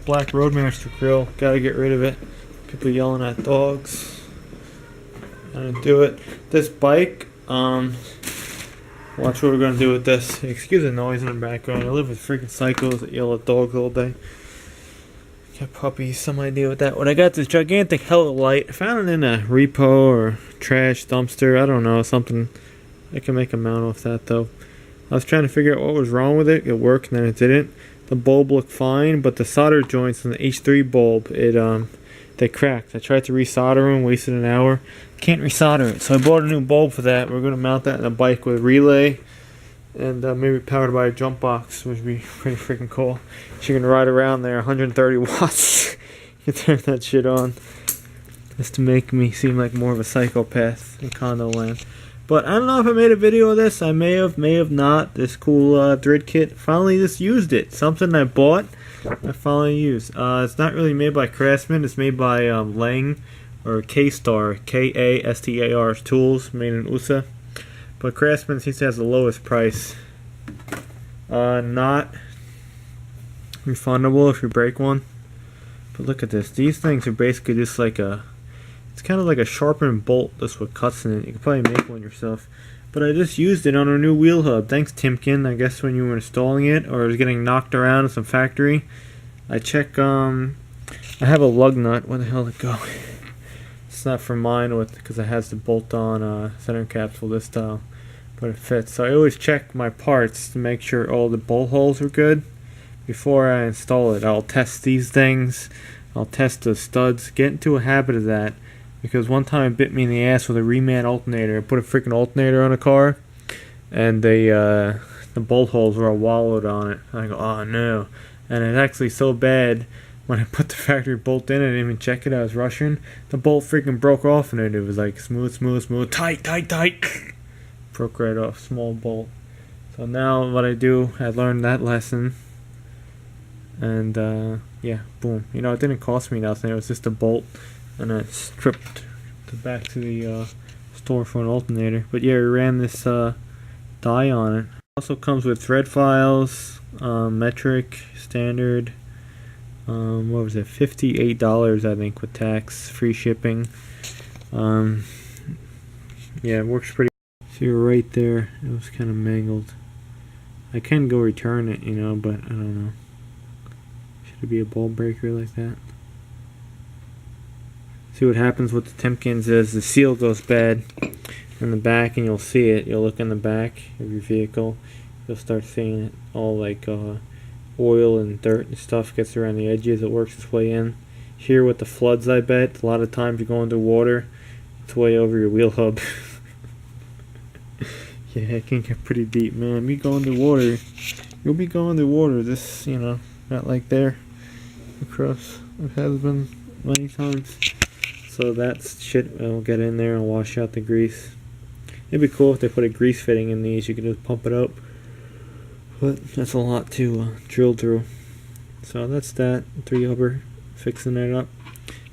black Roadmaster grill. Gotta get rid of it. People yelling at dogs. Gotta do it. This bike, watch what we're gonna do with this. Excuse the noise in the background. I live with freaking psychos that yell at dogs all day. Got puppies, some idea with that. When I got this gigantic hella light, I found it in a repo or trash dumpster. I don't know, something. I can make a mount off that though. I was trying to figure out what was wrong with it. It worked and then it didn't. The bulb looked fine, but the solder joints in the H3 bulb, they cracked. I tried to resolder them, wasted an hour. Can't resolder it, so I bought a new bulb for that. We're gonna mount that in a bike with relay and maybe powered by a jump box, which would be pretty freaking cool. So you can ride around there, 130 watts. You can turn that shit on, just to make me seem like more of a psychopath in condo land. But I don't know if I made a video of this. I may have not. This cool thread kit. Finally just used it. Something I bought, I finally used. It's not really made by Craftsman. It's made by Lang or K-Star, K-A-S-T-A-R tools, made in USA. But Craftsman seems to have the lowest price. Not refundable if you break one. But look at this. These things are basically just like a... It's kind of like a sharpened bolt. That's what cuts in it. You could probably make one yourself. But I just used it on our new wheel hub. Thanks, Timken. I guess when you were installing it or it was getting knocked around in some factory. I check... I have a lug nut. Where the hell did it go? It's not for mine because it has the bolt-on center capsule this style. But it fits. So I always check my parts to make sure all the bolt holes are good before I install it. I'll test these things. I'll test the studs. Get into a habit of that. Because one time it bit me in the ass with a reman alternator. I put a freaking alternator on a car. And the bolt holes were all wallowed on it. I go, oh no. And it's actually so bad. When I put the factory bolt in, I didn't even check it. I was rushing. The bolt freaking broke off in it. It was like smooth, smooth, smooth. Tight, tight, tight. Broke right off. Small bolt. So now what I do, I learned that lesson. And yeah, boom. You know, it didn't cost me nothing. It was just a bolt. And I stripped back to the store for an alternator. But yeah, we ran this die on it. Also comes with thread files, metric, standard. What was it? $58 I think with tax, free shipping. Yeah, it works pretty. See right there, it was kind of mangled. I can go return it, you know, but I don't know. Should it be a ball breaker like that? See what happens with the Timkins is the seal goes bad in the back, and you'll see it. You'll look in the back of your vehicle, you'll start seeing it all like oil and dirt and stuff gets around the edges. It works its way in. Here with the floods, I bet a lot of times you go into water, it's way over your wheel hub. Yeah, it can get pretty deep, man. You go into water, you'll be going to water. This, you know, not like there across. It has been many times. So that's shit. I'll get in there and wash out the grease. It'd be cool if they put a grease fitting in these. You could just pump it up. But that's a lot to drill through. So that's that. 3 upper. Fixing it up.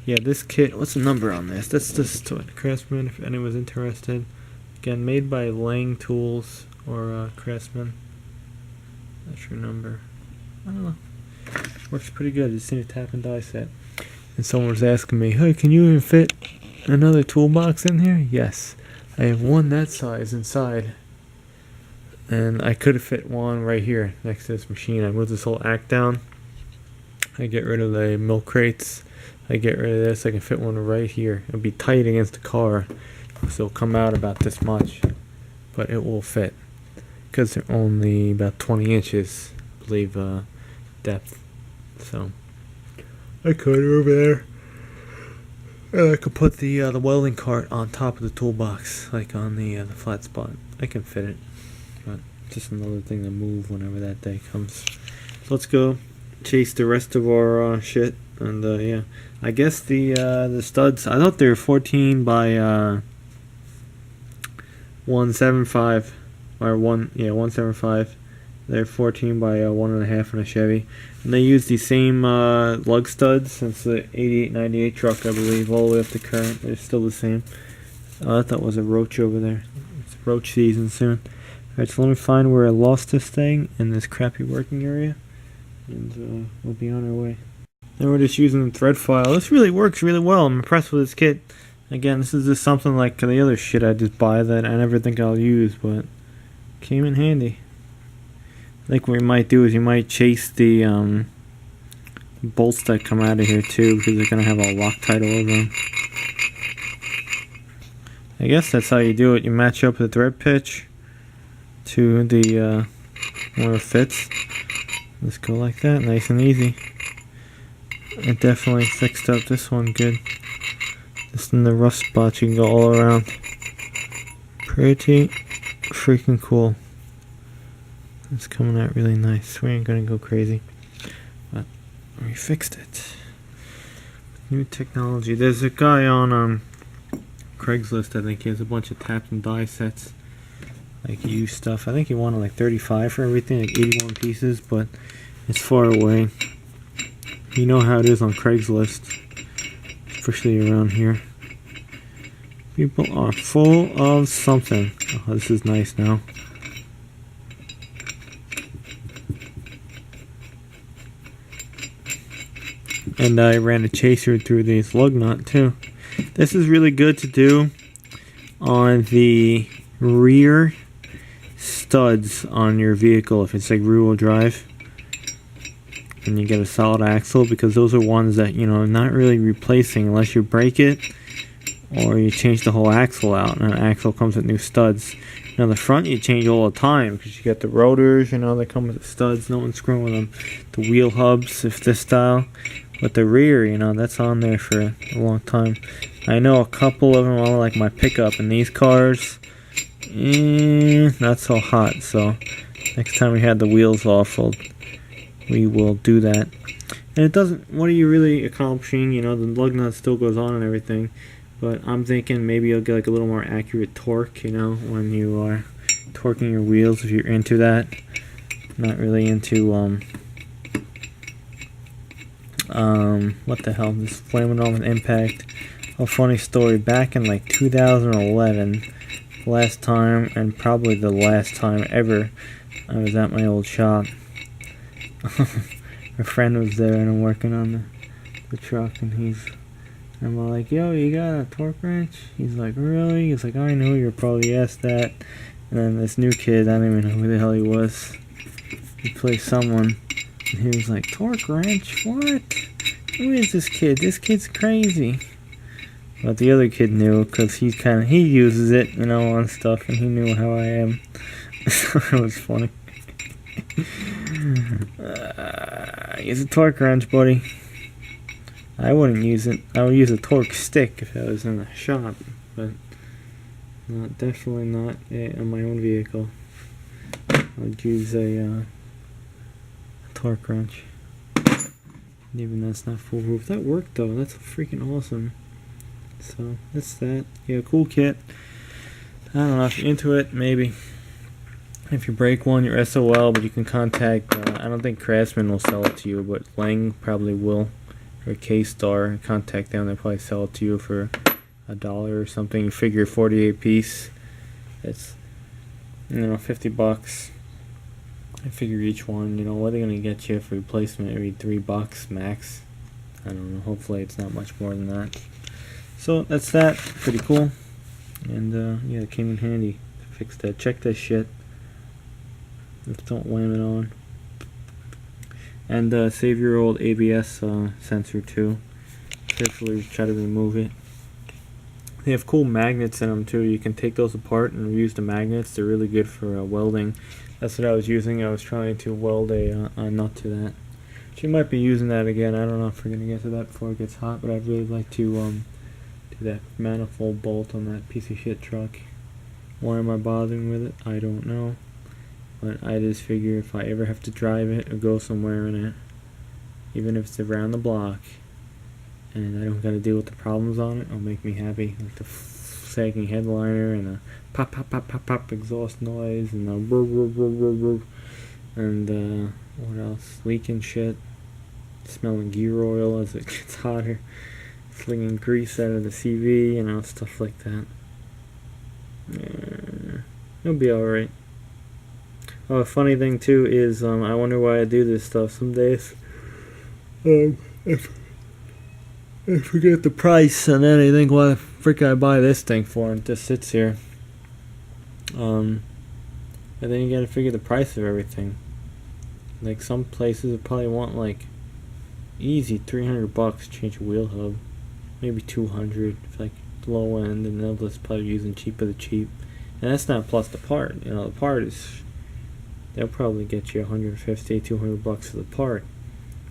Yeah, this kit. What's the number on this? That's just Craftsman if anyone's interested. Again, made by Lang Tools or Craftsman. That's your number. I don't know. Works pretty good. Just need a tap and die set. And someone was asking me, hey, can you even fit another toolbox in here? Yes. I have one that size inside. And I could have fit one right here next to this machine. I moved this whole act down. I get rid of the milk crates. I get rid of this. I can fit one right here. It'll be tight against the car. So it'll come out about this much. But it will fit. Because they're only about 20 inches, I believe, depth. So I could over there. And I could put the welding cart on top of the toolbox, like on the flat spot. I can fit it. But just another thing to move whenever that day comes. So let's go chase the rest of our shit. And yeah, I guess the studs. I thought they were 14 by 175 or 175. They're 14 by 1.5 in a Chevy, and they use the same lug studs since the 88-98 truck, I believe, all the way up to current. They're still the same. I thought it was a roach over there. It's roach season soon. Alright, so let me find where I lost this thing in this crappy working area, and we'll be on our way. Then we're just using the thread file. This really works really well. I'm impressed with this kit. Again, this is just something like the other shit I just buy that I never think I'll use, but came in handy. I think what we might do is you might chase the bolts that come out of here too, because they're gonna have a Loctite over them. I guess that's how you do it. You match up the thread pitch to the where it fits. Just go like that, nice and easy. It definitely fixed up this one good. Just in the rough spots, you can go all around. Pretty freaking cool. It's coming out really nice. We ain't gonna go crazy, but we fixed it. New technology. There's a guy on Craigslist. I think he has a bunch of taps and die sets, like used stuff. I think he wanted like 35 for everything, like 81 pieces, but it's far away. You know how it is on Craigslist, especially around here. People are full of something. Oh, this is nice now. And I ran a chaser through the lug nut too. This is really good to do on the rear studs on your vehicle if it's like rear-wheel drive. And you get a solid axle, because those are ones that, you know, not really replacing unless you break it or you change the whole axle out, and an axle comes with new studs. Now the front you change all the time, because you get the rotors, you know, that come with the studs, no one's screwing with them. The wheel hubs, if this style. But the rear, you know, that's on there for a long time. I know a couple of them are like my pickup, and these cars, not so hot. So next time we had the wheels off, we will do that. And it doesn't, what are you really accomplishing? You know, the lug nut still goes on and everything, but I'm thinking maybe you'll get like a little more accurate torque, you know, when you are torquing your wheels, if you're into that. Not really into what the hell, just flaming on with impact. A funny story, back in like 2011, last time, and probably the last time ever, I was at my old shop. My friend was there, and I'm working on the truck, and I'm like, yo, you got a torque wrench? He's like, really? He's like, I knew you probably asked that. And then this new kid, I don't even know who the hell he was. He played someone, and he was like, torque wrench? What? Who is this kid? This kid's crazy. But the other kid knew, because he uses it, you know, on stuff, and he knew how I am. So it was funny. Use a torque wrench, buddy. I wouldn't use it. I would use a torque stick if I was in the shop, but definitely not on my own vehicle. I'd use a torque wrench. Even that's not full roof. That worked though. That's freaking awesome. So that's that. Yeah, cool kit. I don't know if you're into it. Maybe. If you break one, you're SOL, but you can contact, I don't think Craftsman will sell it to you, but Lang probably will, or K-Star. Contact them, they'll probably sell it to you for $1 or something. You figure 48 piece, it's, you know, $50. I figure each one, you know, what are they going to get you for replacement? Maybe $3 max. I don't know, hopefully it's not much more than that. So that's that, pretty cool. And yeah, it came in handy to fix that. Check that shit. Just don't wham it on. And save your old ABS sensor too. Carefully try to remove it. They have cool magnets in them too. You can take those apart and reuse the magnets. They're really good for welding. That's what I was using. I was trying to weld a nut to that. She might be using that again. I don't know if we're gonna get to that before it gets hot, but I'd really like to do that manifold bolt on that piece of shit truck. Why am I bothering with it? I don't know. But I just figure if I ever have to drive it or go somewhere in it, even if it's around the block, and I don't gotta deal with the problems on it, it'll make me happy. Like the sagging headliner and a pop pop pop pop pop exhaust noise and a brr, brr, brr, brr, brr. And what else? Leaking shit, smelling gear oil as it gets hotter, slinging grease out of the CV, you know, stuff like that. It'll be alright. Oh, a funny thing too is I wonder why I do this stuff some days. I forget the price, and then I think, why the frick I buy this thing for? And it just sits here. And then you gotta figure the price of everything. Like, some places would probably want like easy $300 to change a wheel hub, maybe 200 if like low end, and they'll just probably using cheap of the cheap. And that's not plus the part. You know, the part is, they'll probably get you $150, $200 for the part,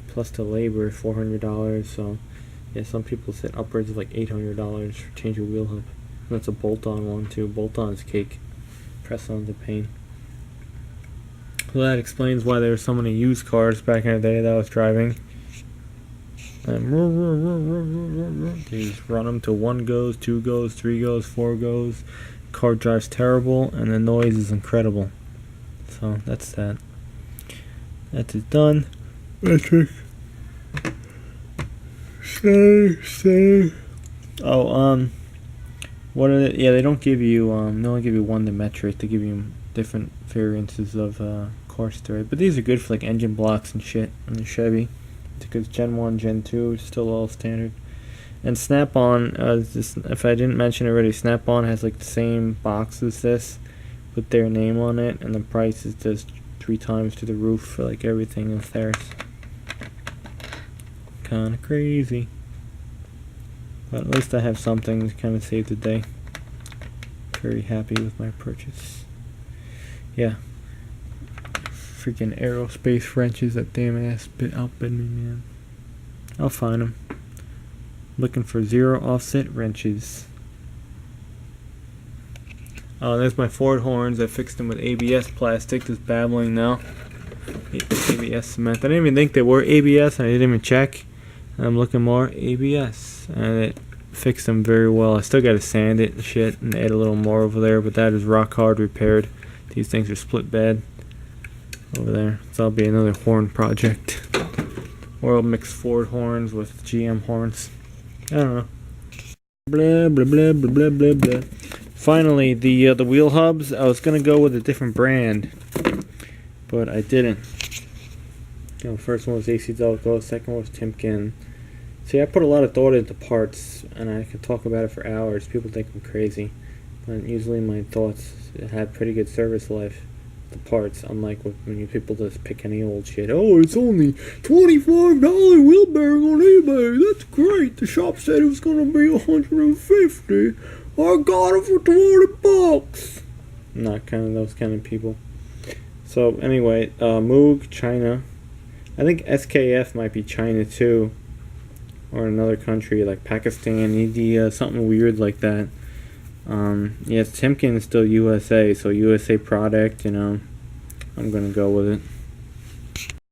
plus the labor, $400. So yeah, some people said upwards of like $800 for change a wheel hub. And that's a bolt-on one too. Bolt-on is cake. Press on the paint. So that explains why there were so many used cars back in the day that I was driving. And they just run them to 1 goes, 2 goes, 3 goes, 4 goes. Car drives terrible, and the noise is incredible. So that's that. That is done. Metric. Oh, what are they? Yeah, they don't give you, they only give you one, the metric. They give you different variances of car story. But these are good for like engine blocks and shit on the Chevy. Because Gen 1, Gen 2 is still all standard. And Snap-on, if I didn't mention already, Snap-on has like the same box as this with their name on it, and the price is just 3 times to the roof for like everything in theirs. Kinda crazy. But at least I have something to kind of save the day. Very happy with my purchase. Yeah. Freaking aerospace wrenches, that damn ass outbid me, man. I'll find them. Looking for 0 offset wrenches. Oh, there's my Ford horns. I fixed them with ABS plastic. Just babbling now. ABS cement. I didn't even think they were ABS, and I didn't even check. I'm looking more ABS, and it fixed them very well. I still got to sand it and shit and add a little more over there, but that is rock hard repaired. These things are split bad over there, so that'll be another horn project. Or I'll mix Ford horns with GM horns. I don't know. Blah blah blah blah blah blah blah. Finally, the wheel hubs. I was gonna go with a different brand, but I didn't. You know, first one was AC Delco, second one was Timken. See, I put a lot of thought into parts, and I could talk about it for hours. People think I'm crazy, but usually my thoughts have pretty good service life. The parts, unlike when you people just pick any old shit. Oh, it's only $25 wheel bearing on eBay. That's great. The shop said it was gonna be $150. I got it for $20. I'm not kind of those kind of people. So anyway, Moog, China. I think SKF might be China too, or another country like Pakistan, India, something weird like that. Yes, Timken is still USA, so USA product, you know, I'm gonna go with it.